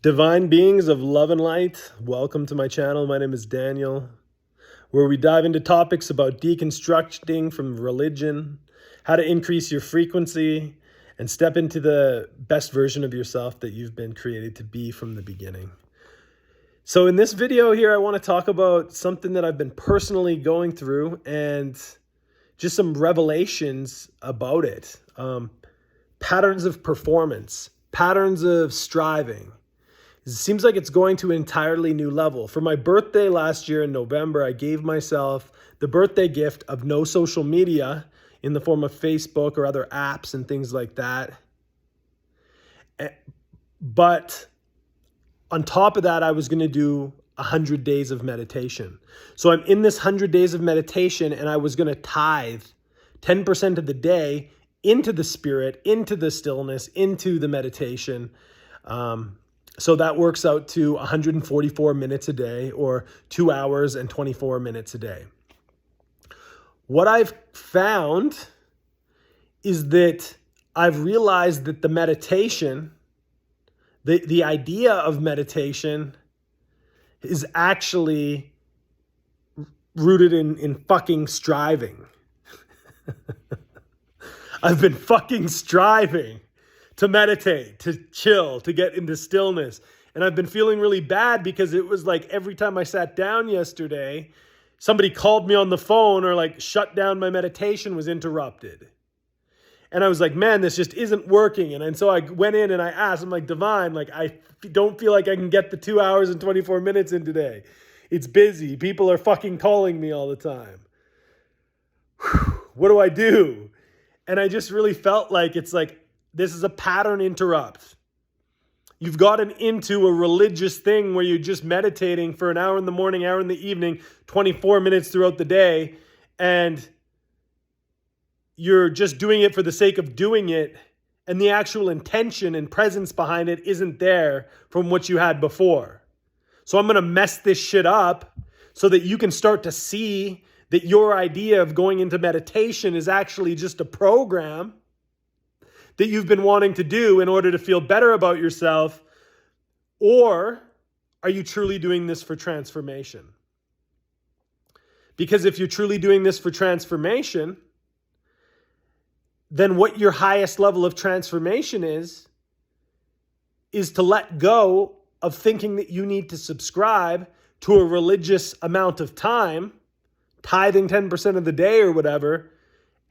Divine beings of love and light, welcome to my channel. My name is Daniel, where we dive into topics about deconstructing from religion, how to increase your frequency, and step into the best version of yourself that you've been created to be from the beginning. So in this video here, I want to talk about something that I've been personally going through and just some revelations about it. Patterns of performance, patterns of striving. It seems like it's going to an entirely new level. For my birthday last year in November, I gave myself the birthday gift of no social media in the form of Facebook or other apps and things like that. But on top of that, I was going to do 100 days of meditation. So I'm in this 100 days of meditation, and I was going to tithe 10% of the day into the spirit, into the stillness, into the meditation. So that works out to 144 minutes a day, or 2 hours and 24 minutes a day. What I've found is that I've realized that the meditation, the idea of meditation is actually rooted in fucking striving. I've been fucking striving to meditate, to chill, to get into stillness. And I've been feeling really bad because it was like every time I sat down yesterday, somebody called me on the phone or like shut down my meditation, was interrupted. And I was like, man, this just isn't working. And so I went in and I asked, I'm like, Divine, like I don't feel like I can get the 2 hours and 24 minutes in today. It's busy. People are fucking calling me all the time. What do I do? And I just really felt like it's like, this is a pattern interrupt. You've gotten into a religious thing where you're just meditating for an hour in the morning, hour in the evening, 24 minutes throughout the day, and you're just doing it for the sake of doing it, and the actual intention and presence behind it isn't there from what you had before. So I'm going to mess this shit up so that you can start to see that your idea of going into meditation is actually just a program that you've been wanting to do in order to feel better about yourself? Or are you truly doing this for transformation? Because if you're truly doing this for transformation, then what your highest level of transformation is to let go of thinking that you need to subscribe to a religious amount of time, tithing 10% of the day or whatever,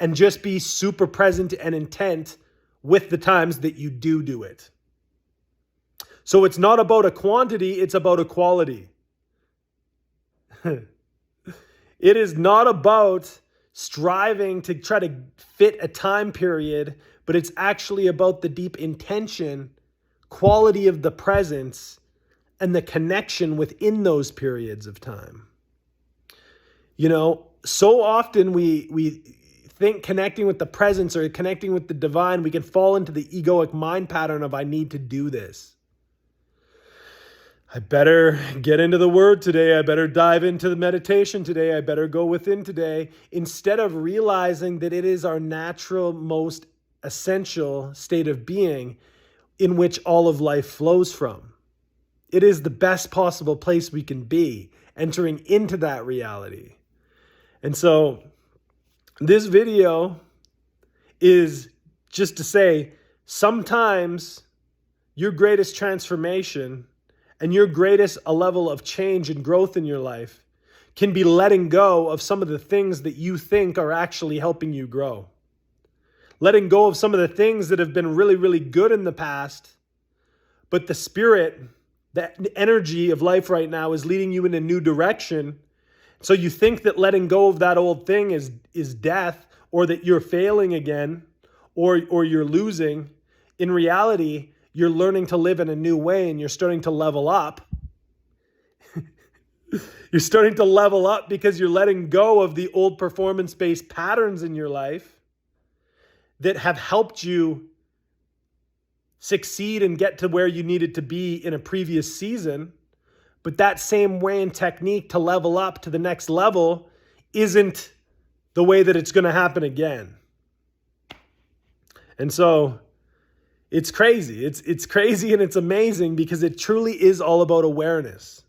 and just be super present and intent with the times that you do it. So it's not about a quantity, it's about a quality. It is not about striving to try to fit a time period, but it's actually about the deep intention, quality of the presence, and the connection within those periods of time. You know, so often we think connecting with the presence or connecting with the divine, we can fall into the egoic mind pattern of I need to do this. I better get into the word today. I better dive into the meditation today. I better go within today. Instead of realizing that it is our natural, most essential state of being in which all of life flows from. It is the best possible place we can be, entering into that reality. And so this video is just to say, sometimes your greatest transformation and your greatest level of change and growth in your life can be letting go of some of the things that you think are actually helping you grow. Letting go of some of the things that have been really, really good in the past, but the spirit, the energy of life right now is leading you in a new direction. So you think that letting go of that old thing is death, or that you're failing again, or you're losing. In reality, you're learning to live in a new way, and you're starting to level up. You're starting to level up because you're letting go of the old performance-based patterns in your life that have helped you succeed and get to where you needed to be in a previous season. But that same way and technique to level up to the next level isn't the way that it's going to happen again. And so It's crazy. It's crazy and it's amazing because it truly is all about awareness.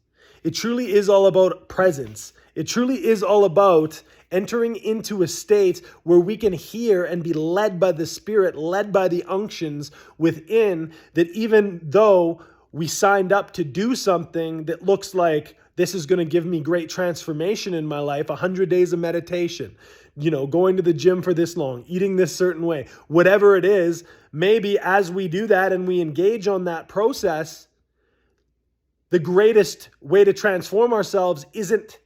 It truly is all about presence. It truly is all about entering into a state where we can hear and be led by the Spirit, led by the unctions within, that even though we signed up to do something that looks like this is going to give me great transformation in my life, 100 days of meditation, going to the gym for this long, eating this certain way, whatever it is, maybe as we do that and we engage on that process, the greatest way to transform ourselves isn't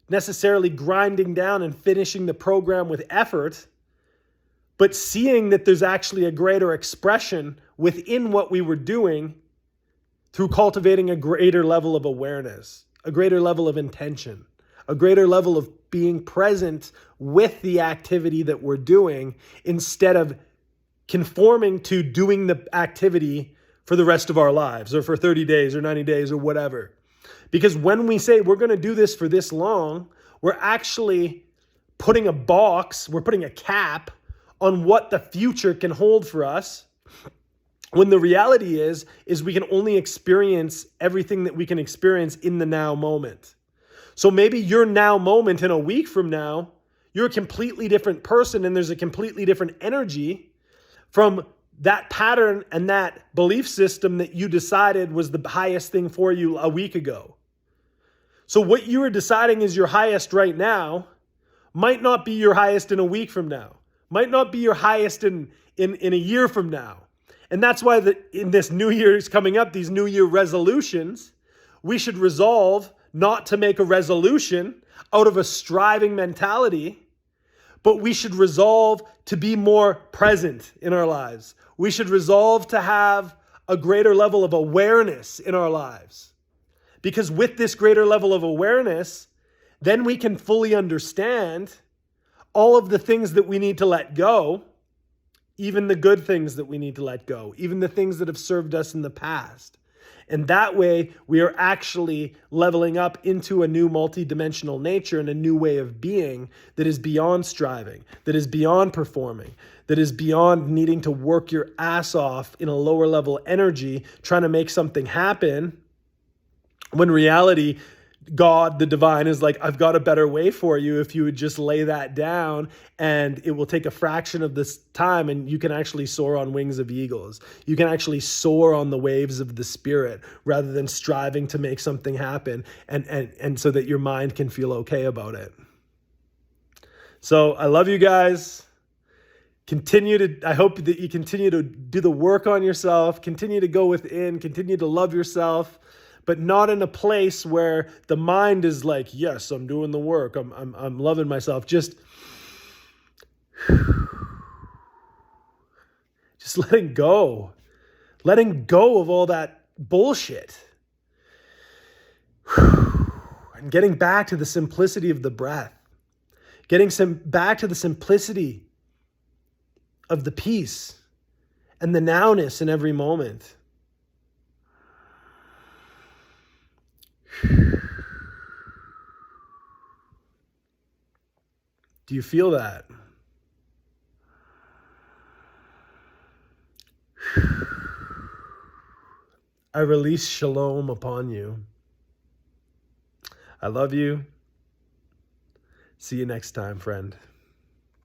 necessarily grinding down and finishing the program with effort, but seeing that there's actually a greater expression within what we were doing through cultivating a greater level of awareness, a greater level of intention, a greater level of being present with the activity that we're doing instead of conforming to doing the activity for the rest of our lives or for 30 days or 90 days or whatever. Because when we say we're going to do this for this long, we're actually putting a box, we're putting a cap on what the future can hold for us. When the reality is we can only experience everything that we can experience in the now moment. So maybe your now moment in a week from now, you're a completely different person and there's a completely different energy from that pattern and that belief system that you decided was the highest thing for you a week ago. So what you are deciding is your highest right now might not be your highest in a week from now, might not be your highest in a year from now. And that's why in this New Year's coming up, these New Year resolutions, we should resolve not to make a resolution out of a striving mentality, but we should resolve to be more present in our lives. We should resolve to have a greater level of awareness in our lives. Because with this greater level of awareness, then we can fully understand all of the things that we need to let go, even the good things that we need to let go, even the things that have served us in the past. And that way, we are actually leveling up into a new multidimensional nature and a new way of being that is beyond striving, that is beyond performing, that is beyond needing to work your ass off in a lower level energy, trying to make something happen, when reality, God, the divine, is like, I've got a better way for you if you would just lay that down, and it will take a fraction of this time and you can actually soar on wings of eagles. You can actually soar on the waves of the Spirit rather than striving to make something happen and so that your mind can feel okay about it. So I love you guys. I hope that you continue to do the work on yourself, continue to go within, continue to love yourself, but not in a place where the mind is like, yes, I'm doing the work. I'm loving myself. Just letting go of all that bullshit and getting back to the simplicity of the breath, back to the simplicity of the peace and the nowness in every moment. Do you feel that? I release shalom upon you. I love you. See you next time, friend.